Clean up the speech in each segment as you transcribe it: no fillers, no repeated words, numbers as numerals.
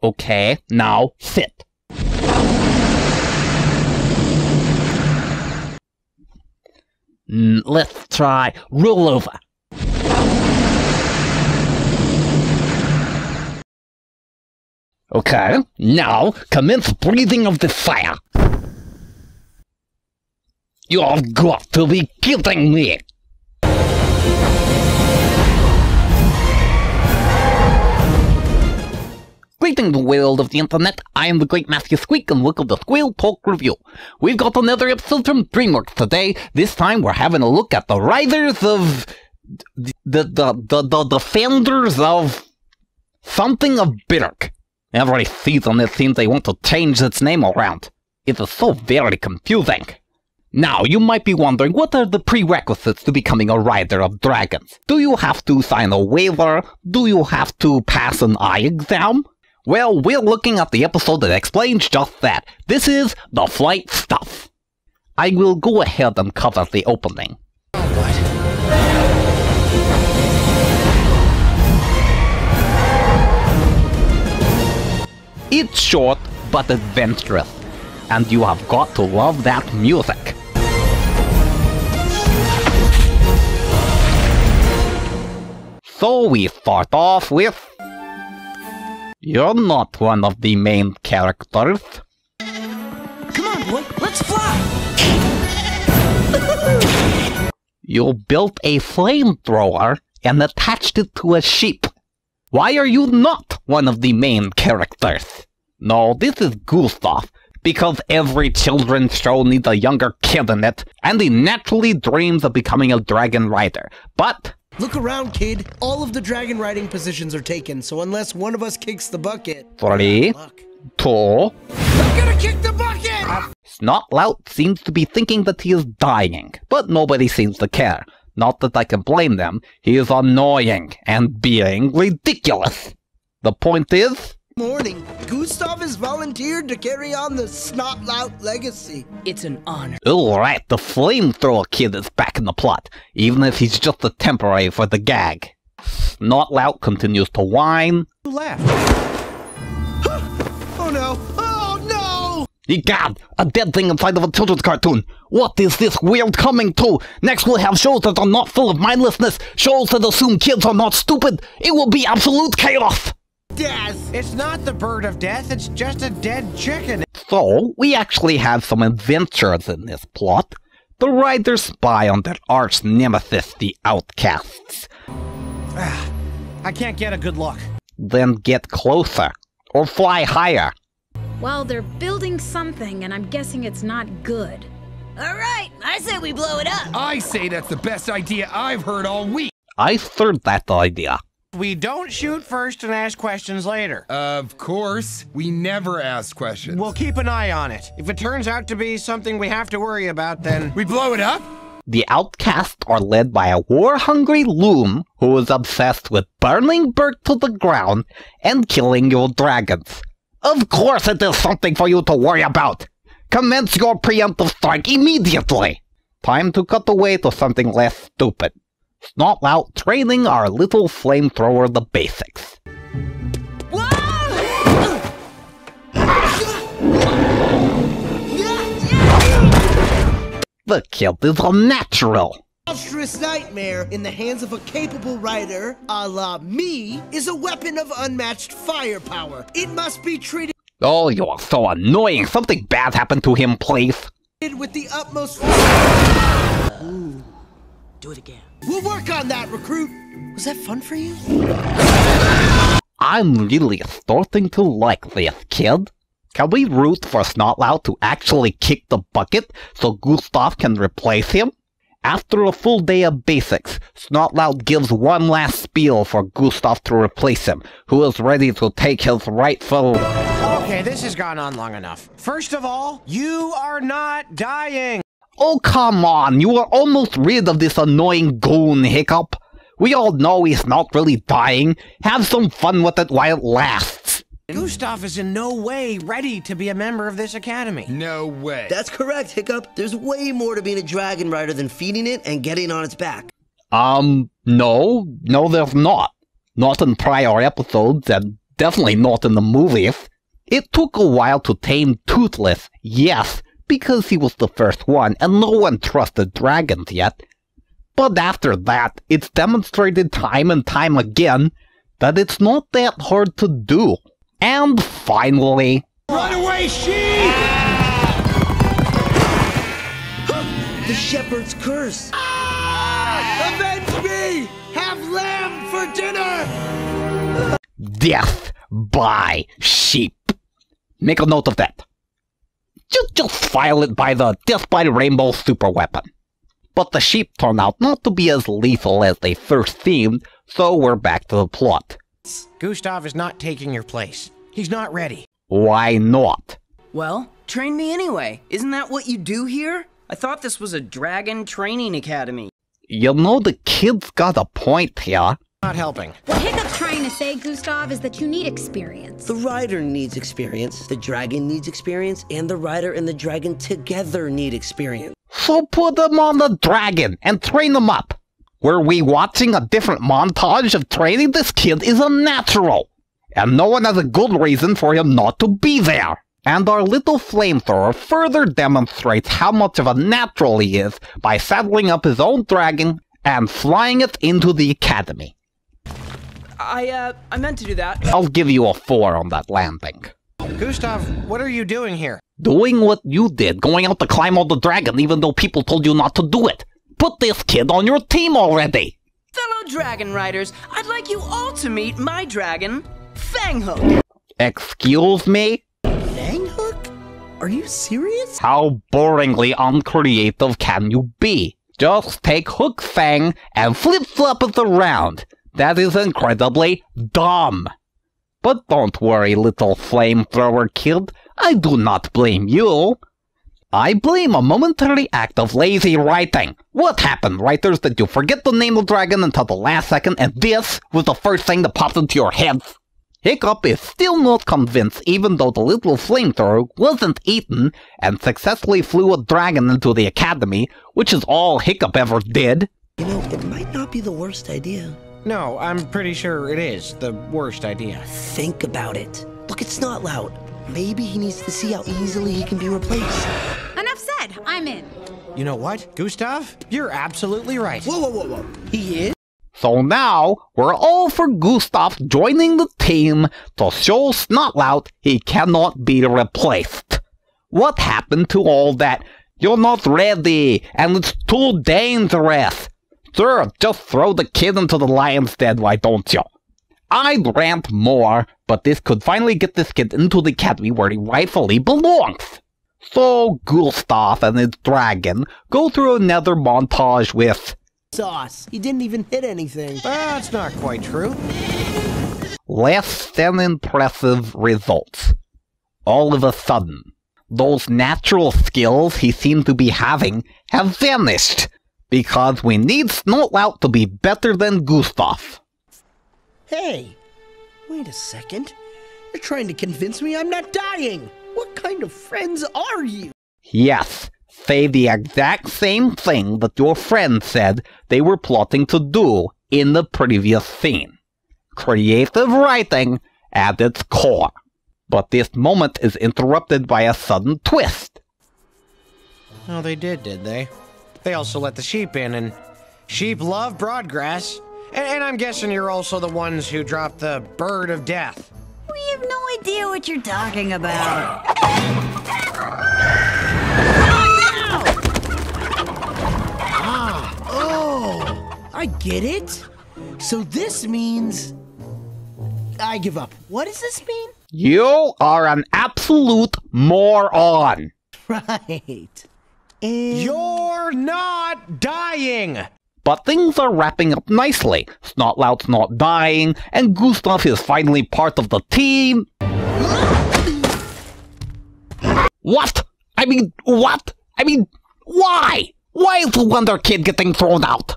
Okay, now sit. Let's try roll over. Okay, now commence breathing of the fire. You have got to be kidding me! Greeting the world of the internet, I am the Great Master Squeak and welcome to Squirrel Talk Review. We've got another episode from DreamWorks today. This time we're having a look at the writers of... the defenders of... something of Berk. Every season it seems they want to change its name around. It is so very confusing. Now, you might be wondering, what are the prerequisites to becoming a rider of dragons? Do you have to sign a waiver? Do you have to pass an eye exam? Well, we're looking at the episode that explains just that. This is The Flight Stuff. I will go ahead and cover the opening. It's short, but adventurous, and you have got to love that music. So we start off with... You're not one of the main characters. Come on, boy, let's fly! You built a flamethrower and attached it to a sheep. Why are you not one of the main characters? No, this is Gustav, because every children's show needs a younger kid in it, and he naturally dreams of becoming a dragon rider. But... Look around, kid. All of the dragon riding positions are taken, so unless one of us kicks the bucket... 3, 2... I'm gonna kick the bucket! Snotlout seems to be thinking that he is dying, but nobody seems to care. Not that I can blame them. He is annoying and being ridiculous. The point is... Morning. Gustav has volunteered to carry on the Snotlout legacy. It's an honor. Alright, the flamethrower kid is back in the plot, even if he's just a temporary for the gag. Snotlout continues to whine. Who laughed? Oh no! Oh no! Egad! A dead thing inside of a children's cartoon! What is this weird coming to? Next we'll have shows that are not full of mindlessness, shows that assume kids are not stupid. It will be absolute chaos! Death! It's not the bird of death, it's just a dead chicken. So, we actually have some adventures in this plot. The riders spy on their arch nemesis, the outcasts. I can't get a good look. Then get closer, or fly higher. Well, they're building something, and I'm guessing it's not good. All right, I say we blow it up. I say that's the best idea I've heard all week. I third that idea. We don't shoot first and ask questions later. Of course, we never ask questions. We'll keep an eye on it. If it turns out to be something we have to worry about, then... We blow it up? The outcasts are led by a war-hungry loom who is obsessed with burning Berk to the ground and killing your dragons. Of course it is something for you to worry about! Commence your preemptive strike immediately! Time to cut away to something less stupid. Snotlout training our little flamethrower the basics. The kid is a natural. Monstrous nightmare in the hands of a capable rider, a la me, is a weapon of unmatched firepower. It must be treated Oh, you are so annoying. Something bad happened to him, please. with the utmost... Ooh. Do it again. We'll work on that, recruit. Was that fun for you? I'm really starting to like this, kid. Can we root for Snotlout to actually kick the bucket so Gustav can replace him? After a full day of basics, Snotlout gives one last spiel for Gustav to replace him, who is ready to take his rightful... Okay, this has gone on long enough. First of all, you are not dying! Oh, come on! You are almost rid of this annoying goon, Hiccup. We all know he's not really dying. Have some fun with it while it lasts. Gustav is in no way ready to be a member of this academy. No way. That's correct, Hiccup. There's way more to being a dragon rider than feeding it and getting on its back. No, there's not. Not in prior episodes, and Definitely not in the movies. It took a while to tame Toothless, yes, because he was the first one and no one trusted dragons yet. But after that, it's demonstrated time and time again that it's not that hard to do. And finally... Run away, sheep! The shepherd's curse. Avenge me! Have lamb for dinner! Death by sheep. Make a note of that. Just file it by the Death by Rainbow super weapon. But the sheep turn out not to be as lethal as they first seemed, so we're back to the plot. Gustav is not taking your place. He's not ready. Why not? Well, train me anyway. Isn't that what you do here? I thought this was a dragon training academy. You know, the kid's got a point here. Not helping. What Hiccup's trying to say, Gustav, is that you need experience. The rider needs experience, the dragon needs experience, and the rider and the dragon together need experience. So put him on the dragon and train him up. Were we watching a different montage of training? This kid is a natural. And no one has a good reason for him not to be there. And our little flamethrower further demonstrates how much of a natural he is by saddling up his own dragon and flying it into the academy. I meant to do that. I'll give you a 4 on that landing. Gustav, what are you doing here? Doing what you did, going out to climb on the dragon even though people told you not to do it. Put this kid on your team already! Fellow dragon riders, I'd like you all to meet my dragon, Fanghook. Excuse me? Fanghook? Are you serious? How boringly uncreative can you be? Just take Hook Fang and flip-flop it around. That is incredibly dumb. But don't worry, little flamethrower kid. I do not blame you. I blame a momentary act of lazy writing. What happened, writers? Did you forget to name the dragon until the last second, and this was the first thing that popped into your heads? Hiccup is still not convinced, even though the little flamethrower wasn't eaten and successfully flew a dragon into the academy, which is all Hiccup ever did. You know, it might not be the worst idea. No, I'm pretty sure it is the worst idea. Think about it. Look, it's not loud. Maybe he needs to see how easily he can be replaced. Enough said. I'm in. You know what, Gustav? You're absolutely right. Whoa. He is? So now, we're all for Gustav joining the team to show Snotlout he cannot be replaced. What happened to all that, "You're not ready, and it's too dangerous"? Sure, just throw the kid into the lion's den, why don't you? I'd rant more, but this could finally get this kid into the academy where he rightfully belongs. So Gustav and his dragon go through another montage with Sauce. He didn't even hit anything. That's not quite true. less than impressive results. All of a sudden, those natural skills he seemed to be having have vanished, because we need Snotlout to be better than Gustav. Hey, wait a second. You're trying to convince me I'm not dying. What kind of friends are you? Yes, say the exact same thing that your friend said they were plotting to do in the previous scene. Creative writing at its core. But this moment is interrupted by a sudden twist. Oh, they did they? They also let the sheep in, and sheep love broadgrass. And I'm guessing you're also the ones who dropped the bird of death. We have no idea what you're talking about. Oh, I get it. So this means... I give up. What does this mean? You are an absolute moron. Right. And... You're not dying! But things are wrapping up nicely. Snotlout's not dying, and Gustav is finally part of the team. What? I mean, what? I mean, why? Why is the Wonder Kid getting thrown out?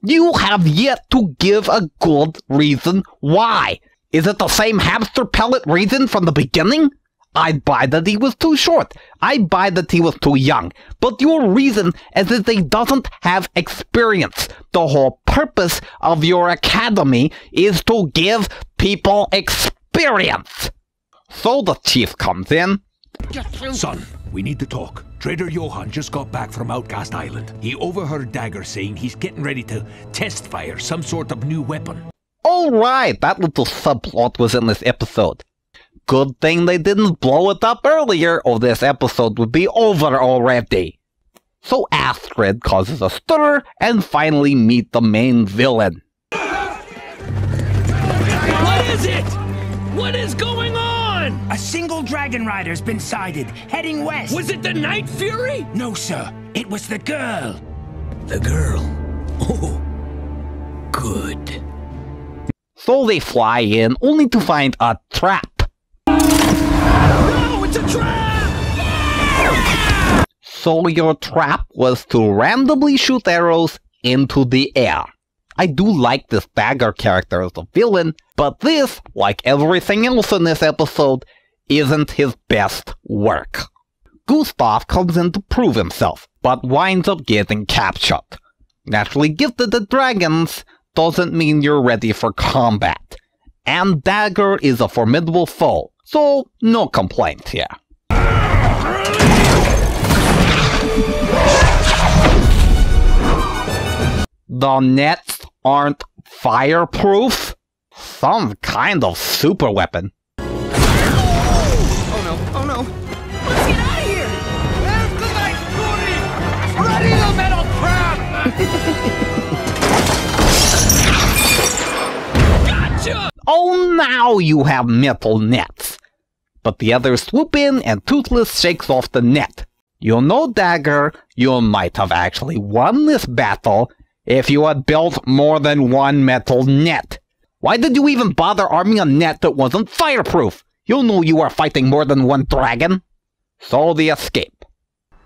You have yet to give a good reason why. Is it the same hamster pellet reason from the beginning? I'd buy that he was too short. I'd buy that he was too young. But your reason is that he doesn't have experience. The whole purpose of your academy is to give people experience. experience! So the chief comes in. Son, we need to talk. Trader Johann just got back from Outcast Island. He overheard Dagger saying he's getting ready to test fire some sort of new weapon. Alright, that little subplot was in this episode. Good thing they didn't blow it up earlier, or this episode would be over already. So Astrid causes a stir and finally meet the main villain. What is it? What is going on? A single dragon rider's been sighted, heading west. Was it the Night Fury? No, sir. It was the girl. The girl? Oh, good. So they fly in, only to find a trap. No, it's a trap! Yeah! So your trap was to randomly shoot arrows into the air. I do like this Dagger character as a villain, but this, like everything else in this episode, isn't his best work. Gustav comes in to prove himself, but winds up getting captured. Naturally gifted at dragons doesn't mean you're ready for combat. And Dagger is a formidable foe, so no complaints here. The nets aren't fireproof? Some kind of super weapon. Oh no, oh no. Let's get out of here! There's the Night Fury! Ready the metal trap! Gotcha! Oh, now you have metal nets. But the others swoop in and Toothless shakes off the net. You know, Dagger, you might have actually won this battle if you had built more than one metal net. Why did you even bother arming a net that wasn't fireproof? You knew you were fighting more than one dragon. So the escape.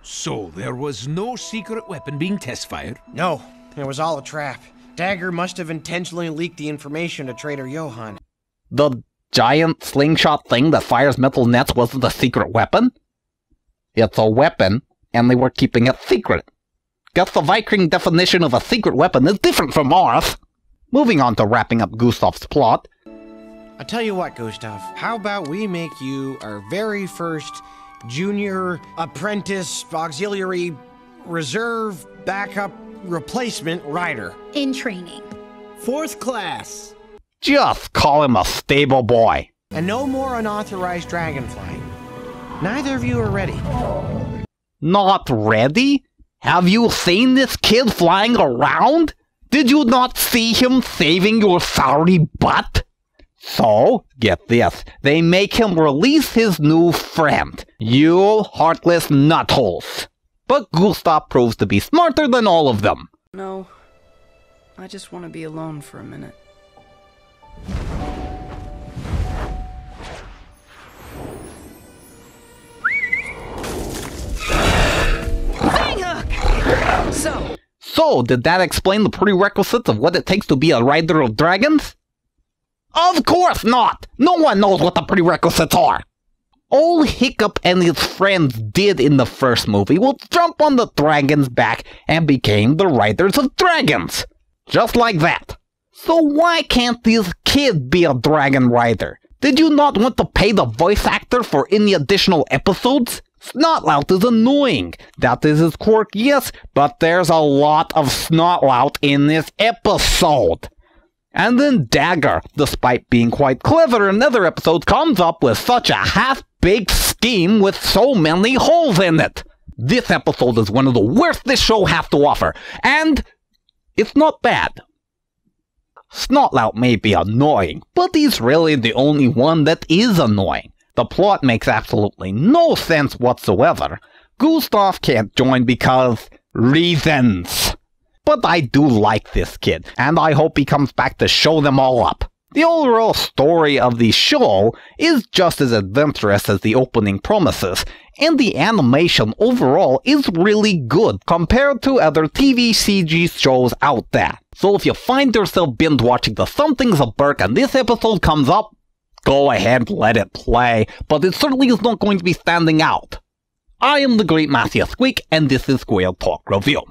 So there was no secret weapon being test fired? No, it was all a trap. Dagger must have intentionally leaked the information to Trader Johann. The giant slingshot thing that fires metal nets wasn't a secret weapon? It's a weapon, and they were keeping it secret. Guess the Viking definition of a secret weapon is different from ours. Moving on to wrapping up Gustav's plot. I tell you what, Gustav, how about we make you our very first junior apprentice auxiliary reserve backup replacement rider? In training. 4th class. Just call him a stable boy. And no more unauthorized dragon flying. Neither of you are ready. Not ready? Have you seen this kid flying around? Did you not see him saving your sorry butt? So, get this, they make him release his new friend, you heartless nutholes. But Gustav proves to be smarter than all of them. No, I just want to be alone for a minute. So, did that explain the prerequisites of what it takes to be a rider of dragons? Of course not! No one knows what the prerequisites are! All Hiccup and his friends did in the first movie was jump on the dragon's back and became the riders of dragons. Just like that. So why can't this kid be a dragon rider? Did you not want to pay the voice actor for any additional episodes? Snotlout is annoying. That is his quirk, yes, but there's a lot of Snotlout in this episode. And then Dagger, despite being quite clever in other episodes, comes up with such a half-baked scheme with so many holes in it. This episode is one of the worst this show has to offer, and it's not bad. Snotlout may be annoying, but he's really the only one that is annoying. The plot makes absolutely no sense whatsoever. Gustav can't join because reasons. But I do like this kid, and I hope he comes back to show them all up. The overall story of the show is just as adventurous as the opening promises, and the animation overall is really good compared to other TV CG shows out there. So if you find yourself binge watching the Somethings of Berk and this episode comes up, go ahead, let it play, but it certainly is not going to be standing out. I am the Great Matthew Squeak, and this is Squirrel Talk Review.